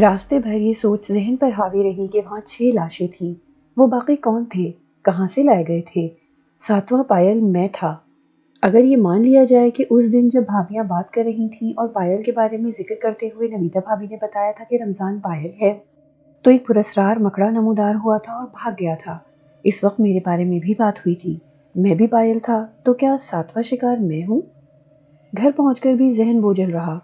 راستے بھر یہ سوچ ذہن پر حاوی رہی کہ وہاں 6 لاشیں تھیں۔ وہ باقی کون تھے؟ کہاں سے لائے گئے تھے؟ 7واں پائل میں تھا۔ اگر یہ مان لیا جائے کہ اس دن جب بھابیاں بات کر رہی تھیں اور پائل کے بارے میں ذکر کرتے ہوئے نویتا بھابی نے بتایا تھا کہ رمضان پائل ہے، تو ایک پراسرار مکڑا نمودار ہوا تھا اور بھاگ گیا تھا۔ اس وقت میرے بارے میں بھی بات ہوئی تھی، میں بھی پائل تھا، تو کیا 7واں شکار میں ہوں؟ گھر پہنچ کر بھی ذہن بوجھل رہا۔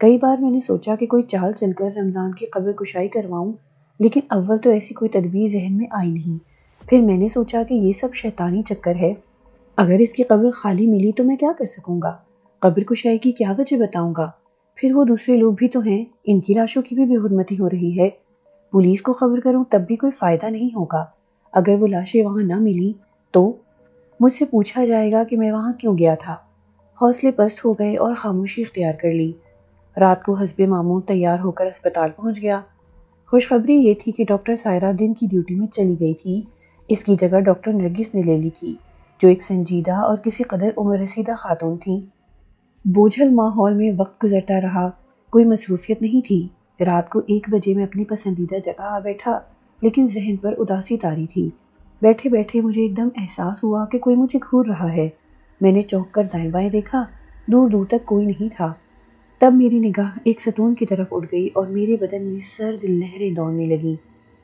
کئی بار میں نے سوچا کہ کوئی چال چل کر رمضان کی قبر کشائی کرواؤں، لیکن اول تو ایسی کوئی تدبیر ذہن میں آئی نہیں۔ پھر میں نے سوچا کہ یہ سب شیطانی چکر ہے۔ اگر اس کی قبر خالی ملی تو میں کیا کر سکوں گا؟ قبر کشائی کی کیا وجہ بتاؤں گا؟ پھر وہ دوسرے لوگ بھی تو ہیں، ان کی لاشوں کی بھی بے حرمتی ہو رہی ہے۔ پولیس کو خبر کروں تب بھی کوئی فائدہ نہیں ہوگا۔ اگر وہ لاشیں وہاں نہ ملی تو مجھ سے پوچھا جائے گا کہ میں وہاں کیوں گیا تھا۔ حوصلے پست ہو گئے اور خاموشی اختیار کر لی۔ رات کو حسب معمول تیار ہو کر اسپتال پہنچ گیا۔ خوشخبری یہ تھی کہ ڈاکٹر سائرہ دن کی ڈیوٹی میں چلی گئی تھی۔ اس کی جگہ ڈاکٹر نرگس نے لے لی تھی، جو ایک سنجیدہ اور کسی قدر عمر رسیدہ خاتون تھی۔ بوجھل ماحول میں وقت گزرتا رہا، کوئی مصروفیت نہیں تھی۔ رات کو 1 بجے میں اپنی پسندیدہ جگہ آ بیٹھا، لیکن ذہن پر اداسی طاری تھی۔ بیٹھے بیٹھے مجھے ایک دم احساس ہوا کہ کوئی مجھے گھور رہا ہے۔ میں نے چونک کر دائیں بائیں دیکھا، دور دور تک کوئی نہیں تھا۔ تب میری نگاہ ایک ستون کی طرف اٹھ گئی اور میرے بدن میں سرد لہریں دوڑنے لگیں۔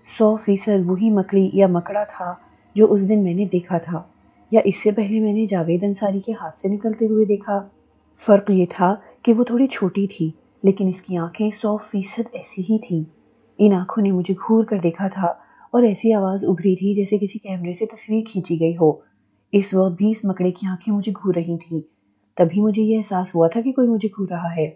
100% وہی مکڑی یا مکڑا تھا جو اس دن میں نے دیکھا تھا، یا اس سے پہلے میں نے جاوید انصاری کے ہاتھ سے نکلتے ہوئے دیکھا۔ فرق یہ تھا کہ وہ تھوڑی چھوٹی تھی، لیکن اس کی آنکھیں 100% ایسی ہی تھیں۔ ان آنکھوں نے مجھے گھور کر دیکھا تھا اور ایسی آواز ابھری تھی جیسے کسی کیمرے سے تصویر کھینچی گئی ہو۔ اس وقت بھی اس مکڑے کی آنکھیں مجھے گھور رہی تھیں۔ تبھی مجھے یہ احساس ہوا تھا کہ کوئی مجھے گھور رہا ہے۔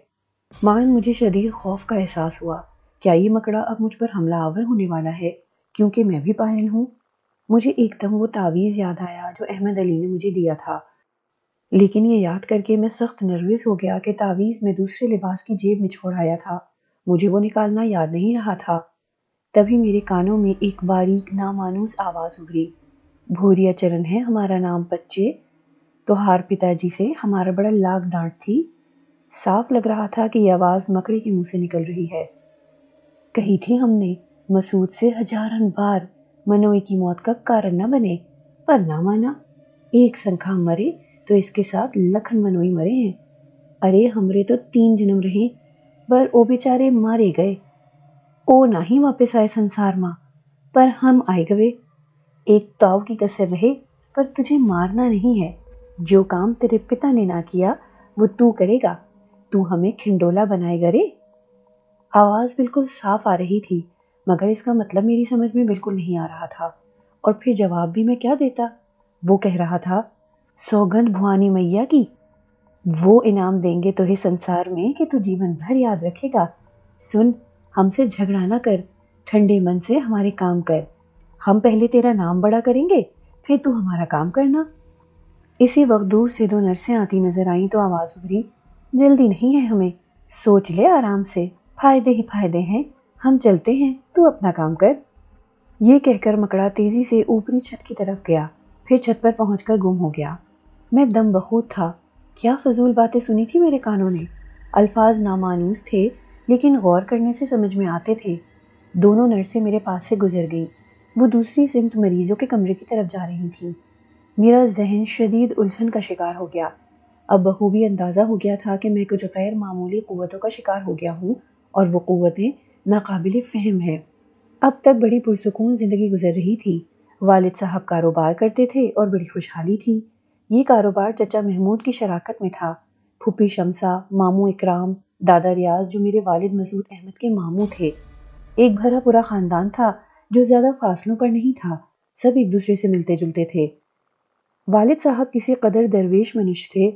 معاً مجھے شدید خوف کا احساس ہوا۔ کیا یہ مکڑا اب مجھ پر حملہ آور ہونے والا ہے، کیونکہ میں بھی پائل ہوں؟ مجھے ایک دم وہ تعویذ یاد آیا جو احمد علی نے مجھے دیا تھا، لیکن یہ یاد کر کے میں سخت نروس ہو گیا کہ تعویذ میں دوسرے لباس کی جیب میں چھوڑ آیا تھا، مجھے وہ نکالنا یاد نہیں رہا تھا۔ تبھی میرے کانوں میں ایک باریک نامانوس آواز ابھری، بھوریا چرن ہے ہمارا نام بچے، توہار پتا جی سے ہمارا بڑا لاگ ڈانٹ تھی۔ صاف لگ رہا تھا کہ یہ آواز مکڑے کے منہ سے نکل رہی ہے۔ کہی تھی ہم نے مسعود سے ہزارن بار منوئی کی موت کا کارن نہ بنے، پر نہ مانا۔ ایک سنکھا مرے تو اس کے ساتھ لکھن منوئی مرے ہیں۔ ارے ہمرے تو 3 جنم رہیں، پر او بیچارے مارے گئے، او نہ ہی واپس آئے سنسار ماں، پر ہم آئے گئے۔ ایک تاؤ کی کسر رہے، پر تجھے مارنا نہیں ہے۔ جو کام تیرے پتا نے نہ کیا وہ تو کرے گا، تو ہمیں کھنڈولا بنائے گا رے۔ آواز بالکل صاف آ رہی تھی، مگر اس کا مطلب میری سمجھ میں بالکل نہیں آ رہا تھا، اور پھر جواب بھی میں کیا دیتا؟ وہ کہہ رہا تھا، سوگند بھوانی میاں کی، وہ انعام دیں گے تجھے سنسار میں کہ تو جیون بھر یاد رکھے گا۔ سن، ہم سے جھگڑا نہ کر، ٹھنڈے من سے ہمارے کام کر۔ ہم پہلے تیرا نام بڑا کریں گے، پھر تو ہمارا کام کرنا۔ اسی وقت دور سے 2 نرسیں آتی نظر آئیں تو آواز ابھری، جلدی نہیں ہے ہمیں، سوچ لے آرام سے، فائدے ہی فائدے ہیں، ہم چلتے ہیں، تو اپنا کام کر۔ یہ کہہ کر مکڑا تیزی سے اوپری چھت کی طرف گیا، پھر چھت پر پہنچ کر گم ہو گیا۔ میں دم بخود تھا۔ کیا فضول باتیں سنی تھی میرے کانوں نے؟ الفاظ نامانوس تھے، لیکن غور کرنے سے سمجھ میں آتے تھے۔ دونوں نرسیں میرے پاس سے گزر گئیں، وہ دوسری سمت مریضوں کے کمرے کی طرف جا رہی تھیں۔ میرا ذہن شدید الجھن کا شکار ہو گیا۔ اب بخوبی اندازہ ہو گیا تھا کہ میں کچھ غیر معمولی قوتوں کا شکار ہو گیا ہوں، اور وہ قوتیں ناقابل فہم ہیں۔ اب تک بڑی پرسکون زندگی گزر رہی تھی۔ والد صاحب کاروبار کرتے تھے اور بڑی خوشحالی تھی۔ یہ کاروبار چچا محمود کی شراکت میں تھا۔ پھوپھی شمسا، ماموں اکرام، دادا ریاض جو میرے والد مسعود احمد کے ماموں تھے۔ ایک بھرا پورا خاندان تھا جو زیادہ فاصلوں پر نہیں تھا، سب ایک دوسرے سے ملتے جلتے تھے۔ والد صاحب کسی قدر درویش منش تھے۔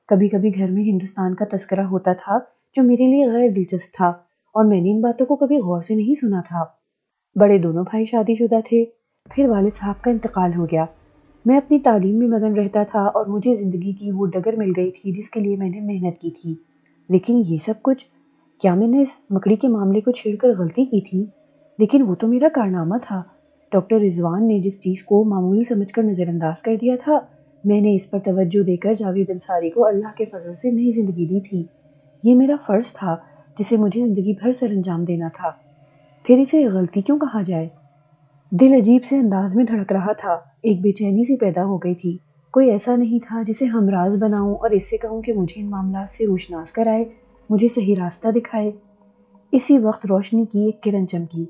کبھی کبھی گھر میں ہندوستان کا تذکرہ ہوتا تھا جو میرے لیے غیر دلچسپ تھا، اور میں نے ان باتوں کو کبھی غور سے نہیں سنا تھا۔ بڑے دونوں بھائی شادی شدہ تھے۔ پھر والد صاحب کا انتقال ہو گیا۔ میں اپنی تعلیم میں مگن رہتا تھا اور مجھے زندگی کی وہ ڈگر مل گئی تھی جس کے لیے میں نے محنت کی تھی۔ لیکن یہ سب کچھ، کیا میں نے اس مکڑی کے معاملے کو چھیڑ کر غلطی کی تھی؟ لیکن وہ تو میرا کارنامہ تھا۔ ڈاکٹر رضوان نے جس چیز کو معمولی سمجھ کر نظر انداز کر دیا تھا، میں نے اس پر توجہ دے کر جاوید انصاری کو اللہ کے فضل سے نئی زندگی دی تھی۔ یہ میرا فرض تھا جسے مجھے زندگی بھر سر انجام دینا تھا۔ پھر اسے غلطی کیوں کہا جائے؟ دل عجیب سے انداز میں دھڑک رہا تھا، ایک بے چینی سی پیدا ہو گئی تھی۔ کوئی ایسا نہیں تھا جسے ہمراز بناؤں اور اس سے کہوں کہ مجھے ان معاملات سے روشناس کرائے، مجھے صحیح راستہ دکھائے۔ اسی وقت روشنی کی ایک کرن چمکی۔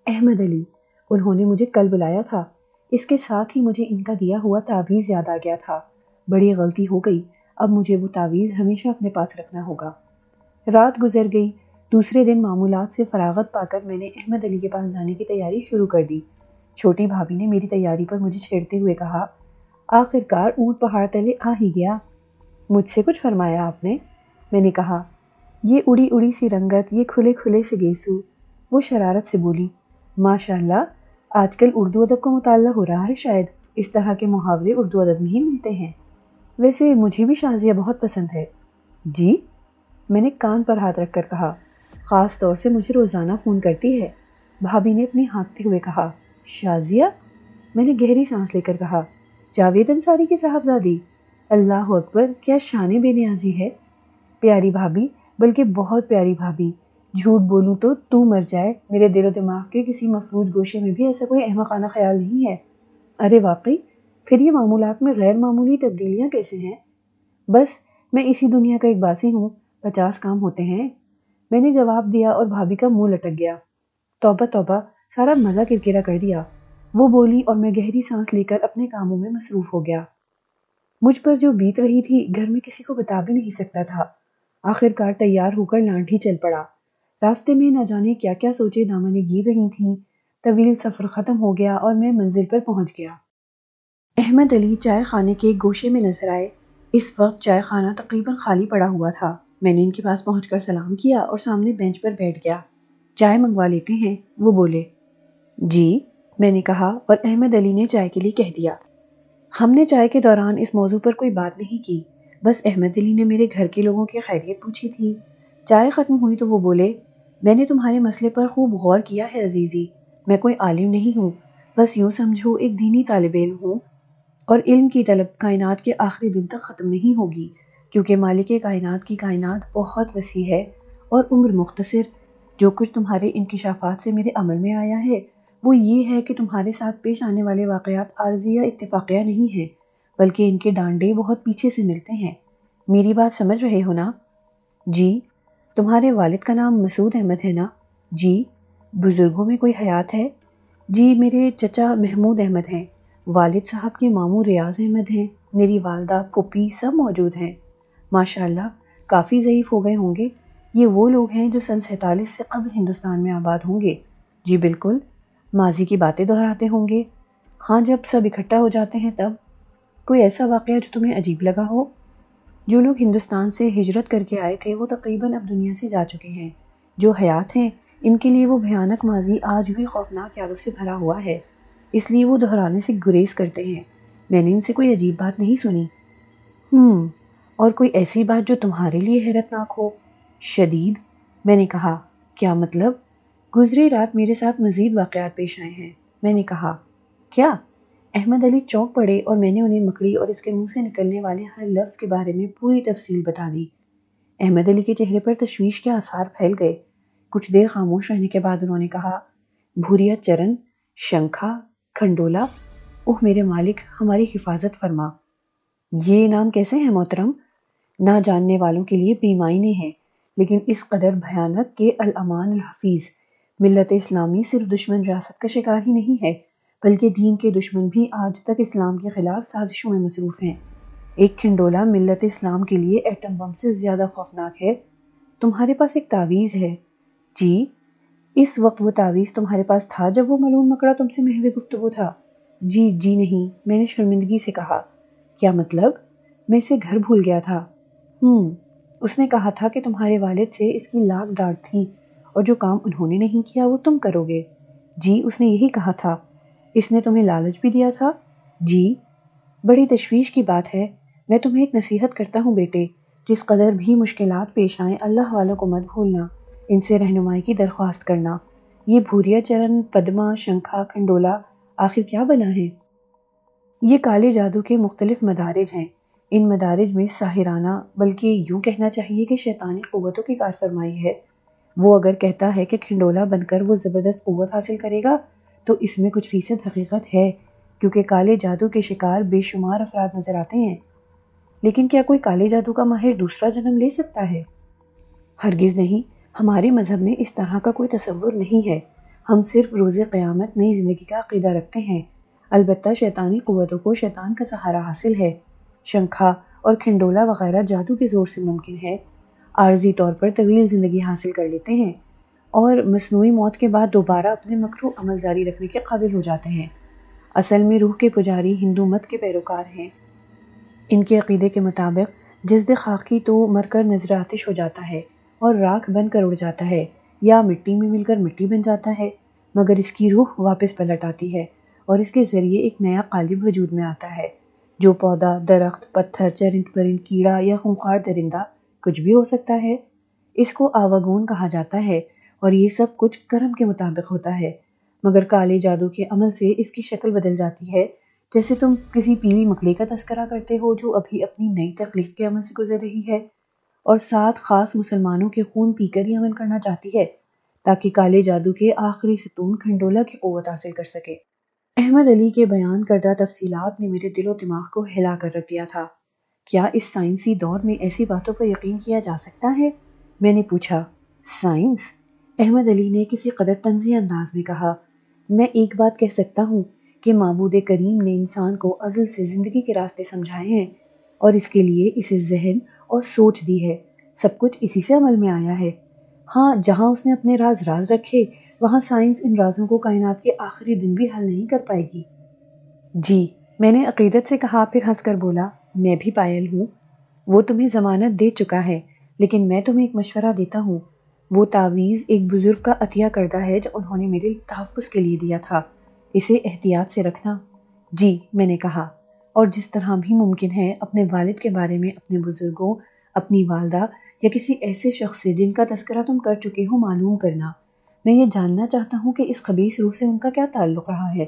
احمد علی، انہوں نے مجھے کل بلایا تھا۔ اس کے ساتھ ہی مجھے ان کا دیا ہوا تعویذ یاد آ گیا تھا۔ بڑی غلطی ہو گئی، اب مجھے وہ تعویذ ہمیشہ اپنے پاس رکھنا ہوگا۔ رات گزر گئی۔ دوسرے دن معمولات سے فراغت پا کر میں نے احمد علی کے پاس جانے کی تیاری شروع کر دی۔ چھوٹی بھابھی نے میری تیاری پر مجھے چھیڑتے ہوئے کہا، آخر کار اونٹ پہاڑ تلے آ ہی گیا۔ مجھ سے کچھ فرمایا آپ نے؟ میں نے کہا، یہ اڑی اڑی سی رنگت، یہ کھلے کھلے سے گیسو۔ وہ شرارت سے بولی، ماشاءاللہ، آج کل اردو ادب کا مطالعہ ہو رہا ہے، شاید اس طرح کے محاورے اردو ادب میں ہی ملتے ہیں۔ ویسے مجھے بھی شازیہ بہت پسند ہے۔ جی؟ میں نے کان پر ہاتھ رکھ کر کہا، خاص طور سے مجھے روزانہ فون کرتی ہے۔ بھابھی نے اپنی ہانکتے ہوئے کہا، شازیہ؟ میں نے گہری سانس لے کر کہا، جاوید انصاری کی صاحبزادی؟ اللہ اکبر، کیا شان بے نیازی ہے! پیاری بھابھی، بلکہ بہت پیاری بھابھی۔ جھوٹ بولوں تو مر جائے، میرے دل و دماغ کے کسی مفلوج گوشے میں بھی ایسا کوئی احمقانہ خیال نہیں ہے۔ ارے واقعی؟ پھر یہ معمولات میں غیر معمولی تبدیلیاں کیسے ہیں؟ بس میں اسی دنیا کا ایک باسی ہوں، 50 کام ہوتے ہیں۔ میں نے جواب دیا اور بھابھی کا منہ لٹک گیا۔ توبہ توبہ، سارا مزہ کرکرا کر دیا۔ وہ بولی اور میں گہری سانس لے کر اپنے کاموں میں مصروف ہو گیا۔ مجھ پر جو بیت رہی تھی گھر میں کسی کو بتا بھی نہیں سکتا تھا۔ آخر کار تیار ہو کر لانڈھی چل پڑا۔ راستے میں نہ جانے کیا کیا سوچے دامنیں گیر رہی تھیں۔ طویل سفر ختم ہو گیا اور میں منزل پر پہنچ گیا۔ احمد علی چائے خانے کے ایک گوشے میں نظر آئے۔ اس وقت چائے خانہ تقریباً خالی پڑا ہوا تھا۔ میں نے ان کے پاس پہنچ کر سلام کیا اور سامنے بینچ پر بیٹھ گیا۔ چائے منگوا لیتے ہیں؟ وہ بولے۔ جی، میں نے کہا اور احمد علی نے چائے کے لیے کہہ دیا۔ ہم نے چائے کے دوران اس موضوع پر کوئی بات نہیں کی، بس احمد علی نے میرے گھر کے لوگوں کی خیریت پوچھی تھی۔ چائے ختم ہوئی تو وہ بولے، میں نے تمہارے مسئلے پر خوب غور کیا ہے عزیزی، میں کوئی عالم نہیں ہوں، بس یوں سمجھو ایک دینی طالب علم ہوں، اور علم کی طلب کائنات کے آخری دن تک ختم نہیں ہوگی، کیونکہ مالک کائنات کی کائنات بہت وسیع ہے اور عمر مختصر۔ جو کچھ تمہارے انکشافات سے میرے عمل میں آیا ہے وہ یہ ہے کہ تمہارے ساتھ پیش آنے والے واقعات عارضی یا اتفاقیہ نہیں ہیں، بلکہ ان کے ڈانڈے بہت پیچھے سے ملتے ہیں۔ میری بات سمجھ رہے ہو نا؟ جی۔ تمہارے والد کا نام مسعود احمد ہے نا؟ جی۔ بزرگوں میں کوئی حیات ہے؟ جی، میرے چچا محمود احمد ہیں، والد صاحب کے ماموں ریاض احمد ہیں، میری والدہ پھوپھی سب موجود ہیں۔ ماشاءاللہ، کافی ضعیف ہو گئے ہوں گے۔ یہ وہ لوگ ہیں جو سن 47 سے قبل ہندوستان میں آباد ہوں گے؟ جی بالکل۔ ماضی کی باتیں دہراتے ہوں گے؟ ہاں، جب سب اکٹھا ہو جاتے ہیں تب۔ کوئی ایسا واقعہ جو تمہیں عجیب لگا ہو؟ جو لوگ ہندوستان سے ہجرت کر کے آئے تھے وہ تقریباً اب دنیا سے جا چکے ہیں۔ جو حیات ہیں ان کے لیے وہ بھیانک ماضی آج بھی خوفناک یادوں سے بھرا ہوا ہے، اس لیے وہ دہرانے سے گریز کرتے ہیں۔ میں نے ان سے کوئی عجیب بات نہیں سنی۔ اور کوئی ایسی بات جو تمہارے لیے حیرت ناک ہو؟ شدید، میں نے کہا۔ کیا مطلب؟ گزری رات میرے ساتھ مزید واقعات پیش آئے ہیں۔ میں نے کہا، کیا؟ احمد علی چونک پڑے اور میں نے انہیں مکڑی اور اس کے منہ سے نکلنے والے ہر لفظ کے بارے میں پوری تفصیل بتا دی۔ احمد علی کے چہرے پر تشویش کے آثار پھیل گئے۔ کچھ دیر خاموش رہنے کے بعد انہوں نے کہا، بھوریا چرن، شنکھا، کھنڈولا، اوہ میرے مالک، ہماری حفاظت فرما۔ یہ نام کیسے ہیں محترم؟ نہ جاننے والوں کے لیے بے معنی ہے، لیکن اس قدر بھیانک کہ الامان الحفیظ۔ ملت اسلامی صرف دشمن ریاست کا شکار ہی نہیں ہے، بلکہ دین کے دشمن بھی آج تک اسلام کے خلاف سازشوں میں مصروف ہیں۔ ایک کھنڈولا ملت اسلام کے لیے ایٹم بم سے زیادہ خوفناک ہے۔ تمہارے پاس ایک تعویذ ہے؟ جی۔ اس وقت وہ تعویذ تمہارے پاس تھا جب وہ ملعون مکڑا تم سے محو گفتگو تھا؟ جی نہیں، میں نے شرمندگی سے کہا۔ کیا مطلب؟ میں اسے گھر بھول گیا تھا۔ اس نے کہا تھا کہ تمہارے والد سے اس کی لاکھ ڈانٹ تھی اور جو کام انہوں نے نہیں کیا وہ تم کرو گے۔ جی، اس نے یہی کہا تھا۔ اس نے تمہیں لالچ بھی دیا تھا؟ جی۔ بڑی تشویش کی بات ہے۔ میں تمہیں ایک نصیحت کرتا ہوں بیٹے، جس قدر بھی مشکلات پیش آئیں اللہ والوں کو مت بھولنا، ان سے رہنمائی کی درخواست کرنا۔ یہ بھوریا چرن، پدما، شنکھا، کھنڈولا آخر کیا بنا ہے؟ یہ کالے جادو کے مختلف مدارج ہیں۔ ان مدارج میں ساحرانہ، بلکہ یوں کہنا چاہیے کہ شیطانی قوتوں کی کار فرمائی ہے۔ وہ اگر کہتا ہے کہ کھنڈولا بن کر وہ زبردست قوت حاصل کرے گا تو اس میں کچھ فیصد حقیقت ہے، کیونکہ کالے جادو کے شکار بے شمار افراد نظر آتے ہیں۔ لیکن کیا کوئی کالے جادو کا ماہر دوسرا جنم لے سکتا ہے؟ ہرگز نہیں، ہمارے مذہب میں اس طرح کا کوئی تصور نہیں ہے۔ ہم صرف روز قیامت نئی زندگی کا عقیدہ رکھتے ہیں۔ البتہ شیطانی قوتوں کو شیطان کا سہارا حاصل ہے۔ شنکھا اور کھنڈولا وغیرہ جادو کے زور سے ممکن ہے، عارضی طور پر طویل زندگی حاصل کر لیتے ہیں اور مصنوعی موت کے بعد دوبارہ اپنے مکروہ عمل جاری رکھنے کے قابل ہو جاتے ہیں۔ اصل میں روح کے پجاری ہندو مت کے پیروکار ہیں۔ ان کے عقیدے کے مطابق جسد خاکی تو مر کر نذر آتش ہو جاتا ہے اور راکھ بن کر اڑ جاتا ہے یا مٹی میں مل کر مٹی بن جاتا ہے، مگر اس کی روح واپس پلٹ آتی ہے اور اس کے ذریعے ایک نیا قالب وجود میں آتا ہے، جو پودا، درخت، پتھر، چرند پرند، کیڑا یا خونخوار درندہ کچھ بھی ہو سکتا ہے۔ اس کو آواگون کہا جاتا ہے اور یہ سب کچھ کرم کے مطابق ہوتا ہے، مگر کالے جادو کے عمل سے اس کی شکل بدل جاتی ہے، جیسے تم کسی پیلی مکڑی کا تذکرہ کرتے ہو جو ابھی اپنی نئی تخلیق کے عمل سے گزر رہی ہے اور 7 خاص مسلمانوں کے خون پی کر یہ عمل کرنا چاہتی ہے تاکہ کالے جادو کے آخری ستون کھنڈولا کی قوت حاصل کر سکے۔ احمد علی کے بیان کردہ تفصیلات نے میرے دل و دماغ کو ہلا کر رکھ دیا تھا۔ کیا اس سائنسی دور میں ایسی باتوں پر یقین کیا جا سکتا ہے؟ میں نے پوچھا۔ سائنس؟ احمد علی نے کسی قدر طنزی انداز میں کہا۔ میں ایک بات کہہ سکتا ہوں کہ معبود کریم نے انسان کو ازل سے زندگی کے راستے سمجھائے ہیں اور اس کے لیے اسے ذہن اور سوچ دی ہے۔ سب کچھ اسی سے عمل میں آیا ہے۔ ہاں، جہاں اس نے اپنے راز رکھے وہاں سائنس ان رازوں کو کائنات کے آخری دن بھی حل نہیں کر پائے گی۔ جی، میں نے عقیدت سے کہا، پھر ہنس کر بولا، میں بھی پائل ہوں۔ وہ تمہیں ضمانت دے چکا ہے، لیکن میں تمہیں ایک مشورہ دیتا ہوں۔ وہ تعویذ ایک بزرگ کا عطیہ کردہ ہے جو انہوں نے میرے تحفظ کے لیے دیا تھا، اسے احتیاط سے رکھنا۔ جی، میں نے کہا، اور جس طرح بھی ممکن ہے اپنے والد کے بارے میں اپنے بزرگوں، اپنی والدہ یا کسی ایسے شخص سے جن کا تذکرہ تم کر چکے ہو معلوم کرنا۔ میں یہ جاننا چاہتا ہوں کہ اس خبیث روح سے ان کا کیا تعلق رہا ہے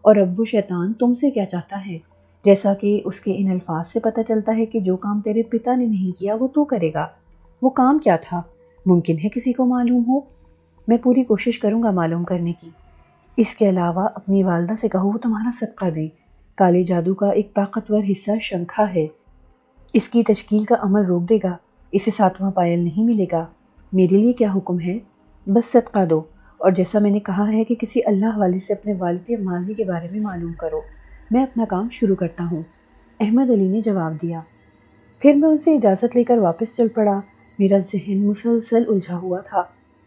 اور اب وہ شیطان تم سے کیا چاہتا ہے، جیسا کہ اس کے ان الفاظ سے پتہ چلتا ہے کہ جو کام تیرے پتا نے نہیں کیا وہ تو کرے گا۔ وہ کام کیا تھا؟ ممکن ہے کسی کو معلوم ہو؟ میں پوری کوشش کروں گا معلوم کرنے کی۔ اس کے علاوہ اپنی والدہ سے کہو وہ تمہارا صدقہ دیں۔ کالے جادو کا ایک طاقتور حصہ شنکھا ہے، اس کی تشکیل کا عمل روک دے گا، اسے 7واں پائل نہیں ملے گا۔ میرے لیے کیا حکم ہے؟ بس صدقہ دو، اور جیسا میں نے کہا ہے کہ کسی اللہ والے سے اپنے والد کے ماضی کے بارے میں معلوم کرو۔ میں اپنا کام شروع کرتا ہوں، احمد علی نے جواب دیا۔ پھر میں ان سے اجازت لے کر واپس چل پڑا۔ میرا ذہن مسلسل الجھا ہوا تھا۔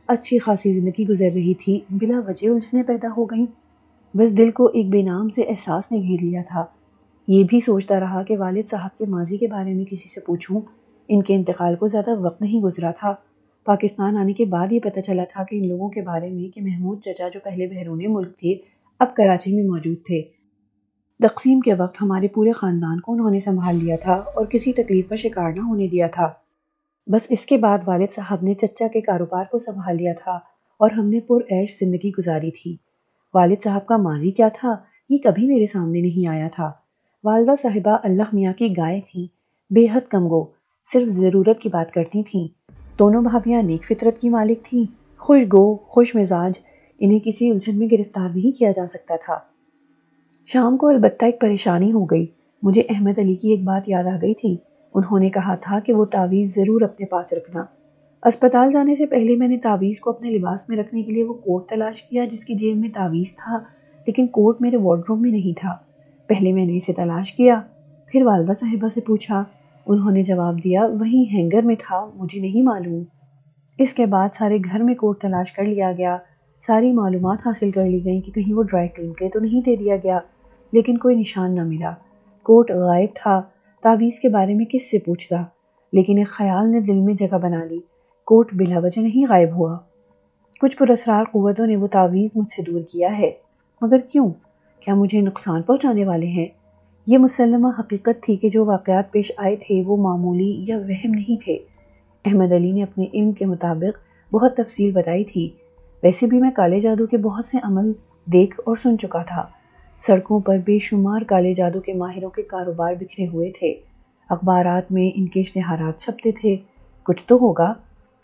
اچھی خاصی زندگی گزر رہی تھی، بلا وجہ الجھنیں پیدا ہو گئیں۔ بس دل کو ایک بے نام سے احساس نے گھیر لیا تھا۔ یہ بھی سوچتا رہا کہ والد صاحب کے ماضی کے بارے میں کسی سے پوچھوں۔ ان کے انتقال کو زیادہ وقت نہیں گزرا تھا۔ پاکستان آنے کے بعد یہ پتہ چلا تھا کہ ان لوگوں کے بارے میں کہ محمود چچا جو پہلے بیرون ملک تھے اب کراچی میں موجود تھے۔ تقسیم کے وقت ہمارے پورے خاندان کو انہوں نے سنبھال لیا تھا اور کسی تکلیف کا شکار نہ ہونے دیا تھا۔ بس اس کے بعد والد صاحب نے چچا کے کاروبار کو سنبھال لیا تھا اور ہم نے پرعیش زندگی گزاری تھی۔ والد صاحب کا ماضی کیا تھا یہ کبھی میرے سامنے نہیں آیا تھا۔ والدہ صاحبہ اللہ میاں کی گائے تھیں، بے حد کم گو، صرف ضرورت کی بات کرتی تھیں۔ دونوں بھابیاں نیک فطرت کی مالک تھیں، خوش گو، خوش مزاج، انہیں کسی الجھن میں گرفتار نہیں کیا جا سکتا تھا۔ شام کو البتہ ایک پریشانی ہو گئی۔ مجھے احمد علی کی ایک بات یاد آ گئی تھی۔ انہوں نے کہا تھا کہ وہ تعویذ ضرور اپنے پاس رکھنا۔ اسپتال جانے سے پہلے میں نے تعویذ کو اپنے لباس میں رکھنے کے لیے وہ کوٹ تلاش کیا جس کی جیب میں تعویذ تھا، لیکن کوٹ میرے وارڈروب میں نہیں تھا۔ پہلے میں نے اسے تلاش کیا، پھر والدہ صاحبہ سے پوچھا، انہوں نے جواب دیا وہیں ہینگر میں تھا، مجھے نہیں معلوم۔ اس کے بعد سارے گھر میں کوٹ تلاش کر لیا گیا، ساری معلومات حاصل کر لی گئیں کہ کہیں وہ ڈرائی کلین کے تو نہیں دے دیا گیا، لیکن کوئی نشان نہ ملا۔ کوٹ غائب تھا۔ تعویذ کے بارے میں کس سے پوچھتا؟ لیکن ایک خیال نے دل میں جگہ بنا لی، کوٹ بلا وجہ نہیں غائب ہوا۔ کچھ پراسرار قوتوں نے وہ تعویذ مجھ سے دور کیا ہے، مگر کیوں؟ کیا مجھے نقصان پہنچانے والے ہیں؟ یہ مسلمہ حقیقت تھی کہ جو واقعات پیش آئے تھے وہ معمولی یا وہم نہیں تھے۔ احمد علی نے اپنے علم کے مطابق بہت تفصیل بتائی تھی۔ ویسے بھی میں کالے جادو کے بہت سے عمل دیکھ اور سن چکا تھا۔ سڑکوں پر بے شمار کالے جادو کے ماہروں کے کاروبار بکھرے ہوئے تھے، اخبارات میں ان کے اشتہارات چھپتے تھے۔ کچھ تو ہوگا،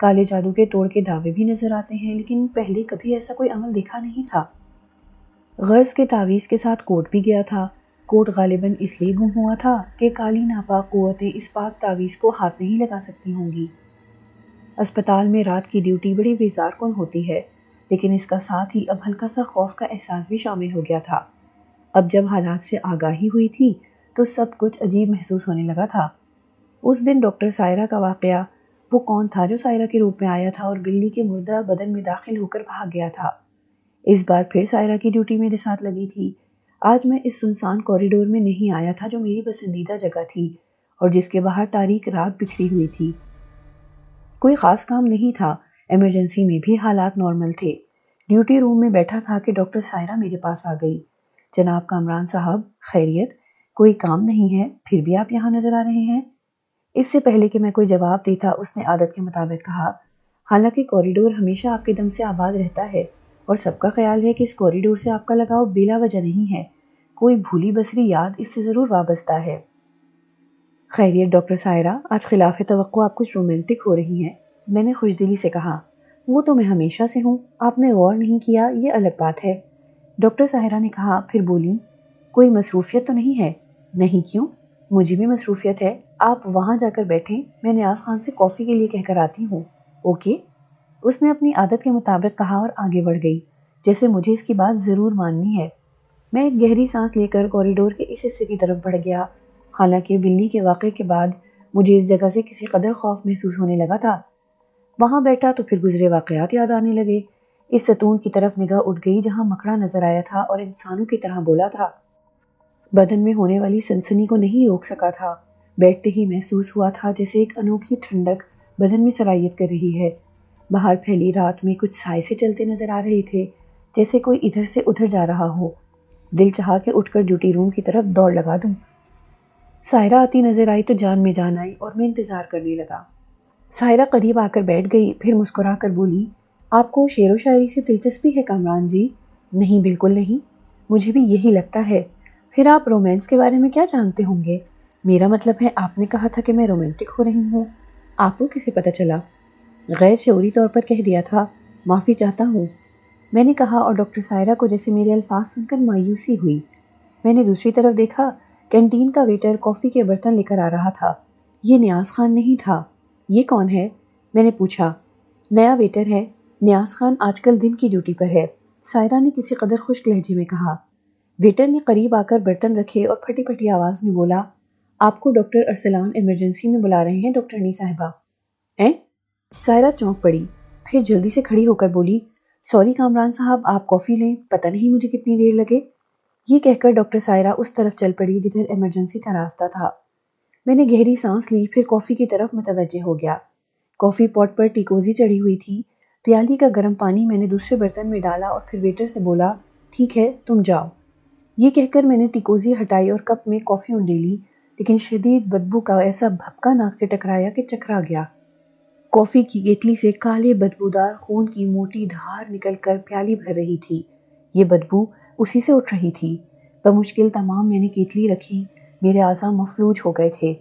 کالے جادو کے توڑ کے دعوے بھی نظر آتے ہیں، لیکن پہلے کبھی ایسا کوئی عمل دیکھا نہیں تھا۔ غرض کے تعویذ کے ساتھ کوٹ بھی گیا تھا۔ کوٹ غالباً اس لیے گم ہوا تھا کہ کالی ناپاک قوتیں اس پاک تعویذ کو ہاتھ نہیں لگا سکتی ہوں گی۔ اسپتال میں رات کی ڈیوٹی بڑی بیزار کن ہوتی ہے، لیکن اس کا ساتھ ہی اب ہلکا سا خوف کا احساس بھی شامل ہو گیا تھا۔ اب جب حالات سے آگاہی ہوئی تھی تو سب کچھ عجیب محسوس ہونے لگا تھا۔ اس دن ڈاکٹر سائرہ کا واقعہ، وہ کون تھا جو سائرہ کے روپ میں آیا تھا اور بلی کے مردہ بدن میں داخل ہو کر بھاگ گیا تھا؟ اس بار پھر سائرہ کی ڈیوٹی میرے ساتھ لگی تھی۔ آج میں اس سنسان کوریڈور میں نہیں آیا تھا جو میری پسندیدہ جگہ تھی اور جس کے باہر تاریک رات بکھری ہوئی تھی۔ کوئی خاص کام نہیں تھا، ایمرجنسی میں بھی حالات نارمل تھے۔ ڈیوٹی روم میں بیٹھا تھا کہ ڈاکٹر سائرہ میرے پاس آ گئی۔ جناب کامران صاحب، خیریت؟ کوئی کام نہیں ہے پھر بھی آپ یہاں نظر آ رہے ہیں؟ اس سے پہلے کہ میں کوئی جواب دیتا اس نے عادت کے مطابق کہا، حالانکہ کوریڈور ہمیشہ آپ کے دم سے آباد رہتا ہے اور سب کا خیال ہے کہ اس کوریڈور سے آپ کا لگاؤ بلا وجہ نہیں ہے، کوئی بھولی بسری یاد اس سے ضرور وابستہ ہے۔ خیریت ڈاکٹر سائرہ، آج خلاف توقع آپ کچھ رومانٹک ہو رہی ہیں، میں نے خوشدلی سے کہا۔ وہ تو میں ہمیشہ سے ہوں، آپ نے غور نہیں کیا یہ الگ بات ہے، ڈاکٹر سائرہ نے کہا، پھر بولی، کوئی مصروفیت تو نہیں ہے؟ نہیں کیوں؟ مجھے بھی مصروفیت ہے، آپ وہاں جا کر بیٹھیں، میں نیاز خان سے کافی کے لیے کہہ کر آتی ہوں۔ اوکے، اس نے اپنی عادت کے مطابق کہا اور آگے بڑھ گئی، جیسے مجھے اس کی بات ضرور ماننی ہے۔ میں ایک گہری سانس لے کر کوریڈور کے اس حصے کی طرف بڑھ گیا۔ حالانکہ بلی کے واقعے کے بعد مجھے اس جگہ سے کسی قدر خوف محسوس ہونے لگا تھا۔ وہاں بیٹھا تو پھر گزرے واقعات یاد آنے لگے۔ اس ستون کی طرف نگاہ اٹھ گئی جہاں مکڑا نظر آیا تھا اور انسانوں کی طرح بولا تھا۔ بدن میں ہونے والی سنسنی کو نہیں روک سکا تھا۔ بیٹھتے ہی محسوس ہوا تھا جیسے ایک انوکھی ٹھنڈک بدن میں سرایت کر رہی ہے۔ باہر پھیلی رات میں کچھ سائے سے چلتے نظر آ رہے تھے، جیسے کوئی ادھر سے ادھر جا رہا ہو۔ دل چاہا کہ اٹھ کر ڈیوٹی روم کی طرف دوڑ لگا دوں۔ سائرہ آتی نظر آئی تو جان میں جان آئی اور میں انتظار کرنے لگا۔ سائرہ قریب آ کر بیٹھ گئی، پھر مسکرا کر بولی، آپ کو شعر و شاعری سے دلچسپی ہے کامران جی؟ نہیں، بالکل نہیں، مجھے بھی یہی لگتا ہے۔ پھر آپ رومانس کے بارے میں کیا جانتے ہوں گے؟ میرا مطلب ہے آپ نے کہا تھا کہ میں رومانٹک ہو رہی ہوں، آپ کو کیسے پتہ چلا؟ غیر شعوری طور پر کہہ دیا تھا، معافی چاہتا ہوں، میں نے کہا، اور ڈاکٹر سائرہ کو جیسے میرے الفاظ سن کر مایوسی ہوئی۔ میں نے دوسری طرف دیکھا، کینٹین کا ویٹر کافی کے برتن لے کر آ رہا تھا۔ یہ نیاز خان نہیں تھا۔ یہ کون ہے؟ میں نے پوچھا۔ نیا ویٹر ہے، نیاز خان آج کل دن کی ڈیوٹی پر ہے، سائرہ نے کسی قدر خشک لہجے میں کہا۔ ویٹر نے قریب آ کر برتن رکھے اور پھٹی پھٹی آواز میں بولا، آپ کو ڈاکٹر ارسلان ایمرجنسی میں بلا رہے ہیں ڈاکٹرنی صاحبہ۔ سائرہ چونک پڑی، پھر جلدی سے کھڑی ہو کر بولی، سوری کامران صاحب، آپ کافی لیں، پتہ نہیں مجھے کتنی دیر لگے۔ یہ کہہ کر ڈاکٹر سائرہ اس طرف چل پڑی جدھر ایمرجنسی کا راستہ تھا۔ میں نے گہری سانس لی، پھر کافی کی طرف متوجہ ہو گیا۔ کافی پاٹ پر ٹیکوزی چڑھی ہوئی تھی۔ پیالی کا گرم پانی میں نے دوسرے برتن میں ڈالا اور پھر ویٹر سے بولا، ٹھیک ہے تم جاؤ۔ یہ کہہ کر میں نے ٹیکوزی ہٹائی اور کپ میں کافی انڈیلی، لیکن شدید بدبو کا ایسا بھپکا ناک سے ٹکرایا کہ چکرا گیا۔ کافی کی کیتلی سے کالے بدبودار خون کی موٹی دھار نکل کر پیالی بھر رہی تھی۔ یہ بدبو اسی سے اٹھ رہی تھی۔ بمشکل تمام میں نے کیتلی رکھی، میرے اعضاء مفلوج ہو گئے تھے۔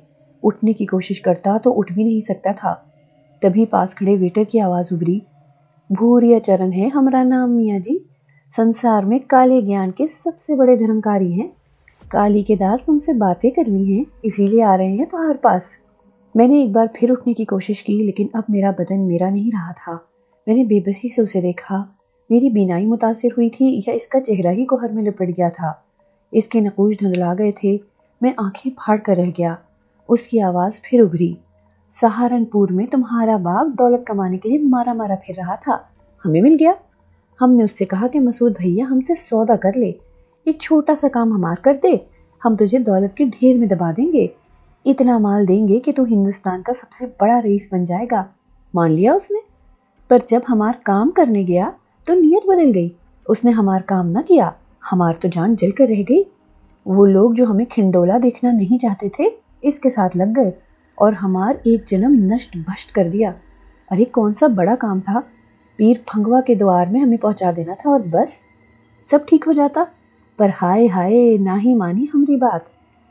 اٹھنے کی کوشش کرتا تو اٹھ بھی نہیں سکتا تھا۔ تبھی پاس کھڑے ویٹر کی آواز ابھری، بھوریا چرن ہے ہمارا نام میاں جی، سنسار میں کالے گیان کے سب سے بڑے دھرمکاری ہیں، کالی کے داس تم سے باتیں کرنی ہیں، اسی لیے آ رہے ہیں تمہارے پاس۔ میں نے ایک بار پھر اٹھنے کی کوشش کی، لیکن اب میرا بدن میرا نہیں رہا تھا۔ میں نے بے بسی سے اسے دیکھا۔ میری بینائی متاثر ہوئی تھی یا اس کا چہرہ ہی گوہر میں لپٹ گیا تھا؟ اس کے نقوش دھندلا گئے تھے۔ میں آنکھیں پھاڑ کر رہ گیا۔ اس کی آواز پھر ابھری، سہارنپور میں تمہارا باپ دولت کمانے کے لیے مارا مارا پھر رہا تھا، ہمیں مل گیا۔ ہم نے اس سے کہا کہ مسعود بھیا ہم سے سودا کر لے، ایک چھوٹا سا کام ہمار کر دے، ہم تجھے دولت کے ڈھیر میں دبا دیں گے، اتنا مال دیں گے کہ تو ہندوستان کا سب سے بڑا رئیس بن جائے گا۔ مان لیا اس نے، پر جب ہمار کام کرنے گیا تو نیت بدل گئی، اس نے ہمار کام نہ کیا، ہمار تو جان جل کر رہ گئی۔ وہ لوگ جو ہمیں کھنڈولا دیکھنا نہیں چاہتے تھے اس کے ساتھ لگ گئے اور ہمار ایک جنم نشٹ بھشٹ کر دیا۔ ارے کون سا بڑا کام تھا، پیر پھنگوا کے دوار میں ہمیں پہنچا دینا تھا اور بس سب ٹھیک ہو جاتا، پر ہائے ہائے نہ ہی مانی ہماری بات،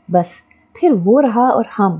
بس پھر وہ رہا اور ہم۔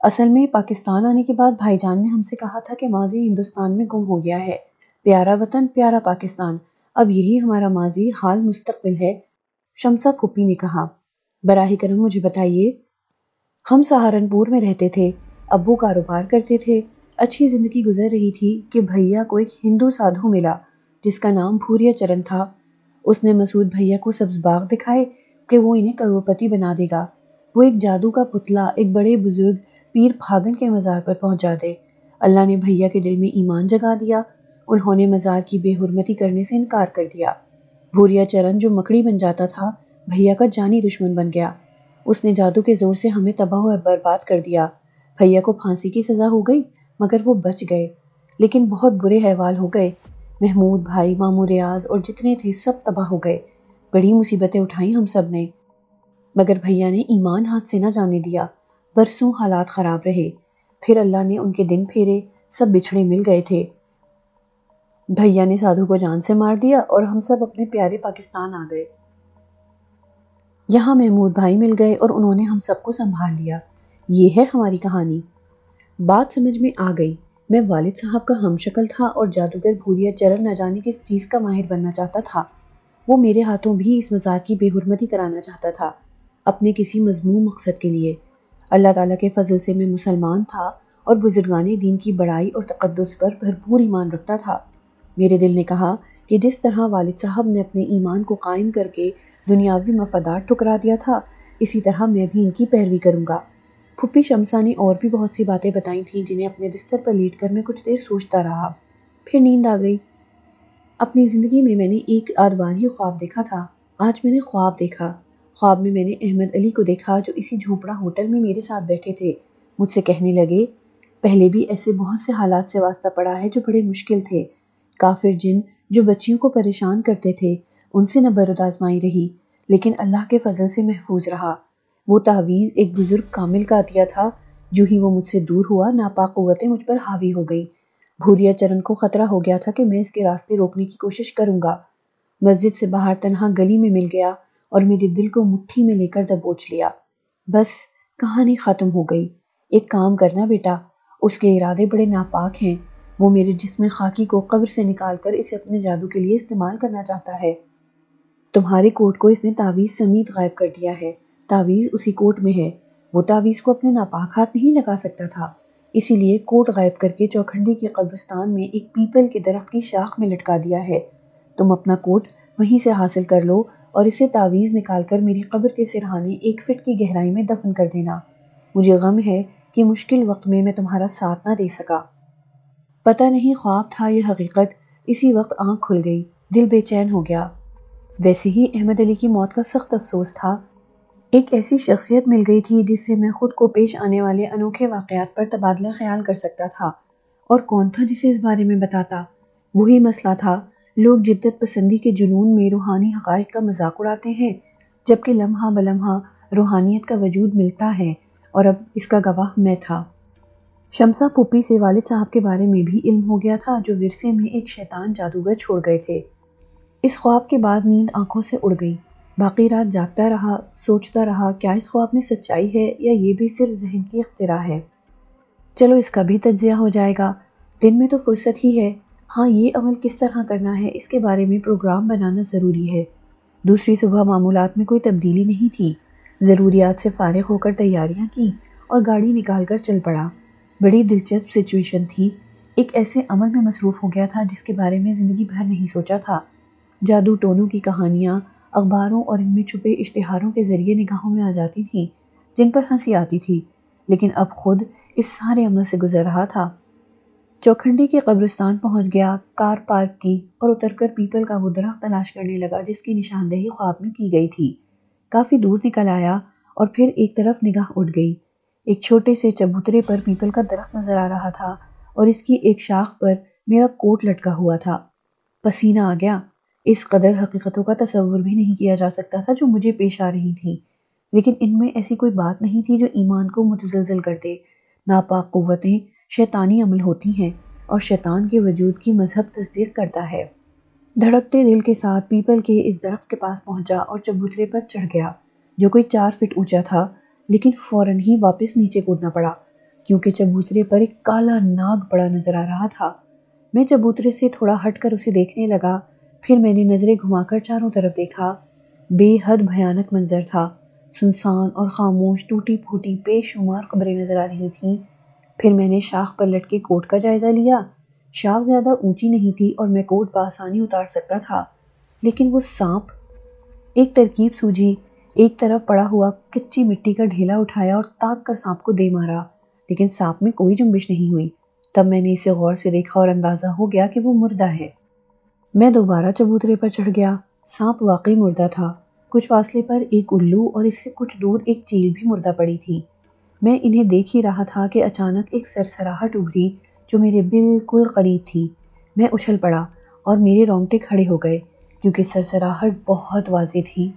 اصل میں پاکستان آنے کے بعد بھائی جان نے ہم سے کہا تھا کہ ماضی ہندوستان میں گم ہو گیا ہے، پیارا وطن پیارا پاکستان، اب یہی ہمارا ماضی حال مستقبل ہے۔ شمسہ پھوپھی نے کہا۔ براہ کرم مجھے بتائیے۔ ہم سہارنپور میں رہتے تھے، ابو کاروبار کرتے تھے، اچھی زندگی گزر رہی تھی کہ بھیا کو ایک ہندو سادھو ملا جس کا نام بھوریا چرن تھا۔ اس نے مسعود بھیا کو سبز باغ دکھائے کہ وہ انہیں کروڑپتی بنا دے گا، وہ ایک جادو کا پتلا ایک بڑے بزرگ پیر پھاگن کے مزار پر پہنچا دے۔ اللہ نے بھیا کے دل میں ایمان جگا دیا، انہوں نے مزار کی بے حرمتی کرنے سے انکار کر دیا۔ بھوریا چرن جو مکڑی بن جاتا تھا بھیا کا جانی دشمن بن گیا، اس نے جادو کے زور سے ہمیں تباہ و برباد کر دیا۔ بھیا کو پھانسی کی سزا ہو گئی مگر وہ بچ گئے، لیکن بہت برے حوال ہو گئے۔ محمود بھائی، مامو ریاض اور جتنے تھے سب تباہ ہو گئے۔ بڑی مصیبتیں اٹھائیں ہم سب نے، مگر بھیا نے ایمان ہاتھ سے نہ جانے دیا۔ برسوں حالات خراب رہے، پھر اللہ نے ان کے دن پھیرے، سب بچھڑے مل گئے تھے۔ بھیا نے سادھو کو جان سے مار دیا اور ہم سب اپنے پیارے پاکستان آ گئے۔ یہاں محمود بھائی مل گئے اور انہوں نے ہم سب کو سنبھال لیا۔ یہ ہے ہماری کہانی۔ بات سمجھ میں آ گئی۔ میں والد صاحب کا ہم شکل تھا اور جادوگر بھوریا چرن نہ جانے کس چیز کا ماہر بننا چاہتا تھا۔ وہ میرے ہاتھوں بھی اس مزار کی بے حرمتی کرانا چاہتا تھا، اپنے کسی مذموم مقصد کے لیے۔ اللہ تعالیٰ کے فضل سے میں مسلمان تھا اور بزرگان دین کی بڑائی اور تقدس پر بھرپور ایمان رکھتا تھا۔ میرے دل نے کہا کہ جس طرح والد صاحب نے اپنے ایمان کو قائم کر کے دنیاوی مفادات ٹھکرا دیا تھا، اسی طرح میں بھی ان کی پیروی کروں گا۔ پھوپھی شمسہ نے اور بھی بہت سی باتیں بتائی تھیں جنہیں اپنے بستر پر لیٹ کر میں کچھ دیر سوچتا رہا، پھر نیند آ گئی۔ اپنی زندگی میں نے ایک آدھ بار ہی خواب دیکھا تھا۔ آج میں نے خواب دیکھا۔ خواب میں نے احمد علی کو دیکھا جو اسی جھونپڑا ہوٹل میں میرے ساتھ بیٹھے تھے۔ مجھ سے کہنے لگے، پہلے بھی ایسے بہت سے حالات سے واسطہ پڑا ہے جو بڑے مشکل تھے۔ کافر جن جو بچیوں کو پریشان کرتے تھے ان سے نہ برد آزمائی رہی، لیکن اللہ کے فضل سے محفوظ رہا۔ وہ تعویذ ایک بزرگ کامل کا عطیہ تھا، جو ہی وہ مجھ سے دور ہوا ناپاک قوتیں مجھ پر حاوی ہو گئی۔ بھوریا چرن کو خطرہ ہو گیا تھا کہ میں اس کے راستے روکنے کی کوشش کروں گا۔ مسجد سے باہر تنہا گلی میں مل گیا اور میرے دل کو مٹھی میں لے کر دبوچ لیا۔ بس کہانی ختم ہو گئی۔ ایک کام کرنا بیٹا، اس کے ارادے بڑے ناپاک ہیں، وہ میرے جسم خاکی کو قبر سے نکال کر اسے اپنے جادو کے لیے استعمال کرنا چاہتا ہے۔ تمہارے کوٹ کو اس نے تعویذ سمیت غائب کر دیا ہے، تعویذ اسی کوٹ میں ہے۔ وہ تعویذ کو اپنے ناپاک ہاتھ نہیں لگا سکتا تھا، اسی لیے کوٹ غائب کر کے چوکھنڈی کے قبرستان میں ایک پیپل کے درخت کی شاخ میں لٹکا دیا ہے۔ تم اپنا کوٹ وہیں سے حاصل کر لو اور اسے تعویذ نکال کر میری قبر کے سرہانے 1 فٹ کی گہرائی میں دفن کر دینا۔ مجھے غم ہے کہ مشکل وقت میں تمہارا ساتھ نہ دے سکا۔ پتہ نہیں خواب تھا یا حقیقت، اسی وقت آنکھ کھل گئی، دل بے چین ہو گیا۔ ویسے ہی احمد علی کی موت کا سخت افسوس تھا۔ ایک ایسی شخصیت مل گئی تھی جس سے میں خود کو پیش آنے والے انوکھے واقعات پر تبادلہ خیال کر سکتا تھا، اور کون تھا جسے اس بارے میں بتاتا؟ وہی مسئلہ تھا، لوگ جدت پسندی کے جنون میں روحانی حقائق کا مذاق اڑاتے ہیں، جبکہ لمحہ بلمحہ روحانیت کا وجود ملتا ہے، اور اب اس کا گواہ میں تھا۔ شمسہ پھوپھی سے والد صاحب کے بارے میں بھی علم ہو گیا تھا جو ورثے میں ایک شیطان جادوگر چھوڑ گئے تھے۔ اس خواب کے بعد نیند آنکھوں سے اڑ گئی۔ باقی رات جاگتا رہا، سوچتا رہا کیا اس خواب میں سچائی ہے یا یہ بھی صرف ذہن کی اختراع ہے۔ چلو اس کا بھی تجزیہ ہو جائے گا، دن میں تو فرصت ہی ہے۔ ہاں، یہ عمل کس طرح کرنا ہے اس کے بارے میں پروگرام بنانا ضروری ہے۔ دوسری صبح معمولات میں کوئی تبدیلی نہیں تھی۔ ضروریات سے فارغ ہو کر تیاریاں کی اور گاڑی نکال کر چل پڑا۔ بڑی دلچسپ سچویشن تھی۔ ایک ایسے عمل میں مصروف ہو گیا تھا جس کے بارے میں زندگی بھر نہیں سوچا تھا۔ جادو ٹونوں کی کہانیاں اخباروں اور ان میں چھپے اشتہاروں کے ذریعے نگاہوں میں آ جاتی تھیں، جن پر ہنسی آتی تھی، لیکن اب خود اس سارے عمل سے گزر رہا تھا۔ چوکھنڈی کے قبرستان پہنچ گیا، کار پارک کی اور اتر کر پیپل کا وہ درخت تلاش کرنے لگا جس کی نشاندہی خواب میں کی گئی تھی۔ کافی دور نکل آیا اور پھر ایک طرف نگاہ اٹھ گئی۔ ایک چھوٹے سے چبوترے پر پیپل کا درخت نظر آ رہا تھا اور اس کی ایک شاخ پر میرا کوٹ لٹکا ہوا تھا۔ پسینہ آ گیا۔ اس قدر حقیقتوں کا تصور بھی نہیں کیا جا سکتا تھا جو مجھے پیش آ رہی تھیں، لیکن ان میں ایسی کوئی بات نہیں تھی جو ایمان کو متزلزل کر دے۔ ناپاک قوتیں شیطانی عمل ہوتی ہیں اور شیطان کے وجود کی مذہب تصدیق کرتا ہے۔ دھڑکتے دل کے ساتھ پیپل کے اس درخت کے پاس پہنچا اور چبوترے پر چڑھ گیا جو کوئی 4 فٹ اونچا تھا، لیکن فوراً ہی واپس نیچے کودنا پڑا۔ کیونکہ چبوترے پر ایک کالا ناگ پڑا نظر آ رہا تھا۔ میں چبوترے سے تھوڑا ہٹ کر اسے دیکھنے لگا، پھر میں نے نظریں گھما کر چاروں طرف دیکھا۔ بے حد بھیانک منظر تھا، سنسان اور خاموش، ٹوٹی پھوٹی بے شمار قبریں نظر آ رہی تھیں۔ پھر میں نے شاخ پر لٹکے کوٹ کا جائزہ لیا۔ شاخ زیادہ اونچی نہیں تھی اور میں کوٹ بآسانی اتار سکتا تھا، لیکن وہ سانپ! ایک ترکیب سوجھی، ایک طرف پڑا ہوا کچی مٹی کا ڈھیلا اٹھایا اور تاک کر سانپ کو دے مارا، لیکن سانپ میں کوئی جنبش نہیں ہوئی۔ تب میں نے اسے غور سے دیکھا اور اندازہ ہو گیا کہ وہ مردہ ہے۔ میں دوبارہ چبوترے پر چڑھ گیا۔ سانپ واقعی مردہ تھا۔ کچھ فاصلے پر ایک الو اور اس سے کچھ دور ایک چیل بھی مردہ پڑی تھی۔ میں انہیں دیکھ ہی رہا تھا کہ اچانک ایک سرسراہٹ ابھری جو میرے بالکل قریب تھی۔ میں اچھل پڑا اور میرے رونگٹے کھڑے ہو گئے کیونکہ سرسراہٹ بہت واضح تھی۔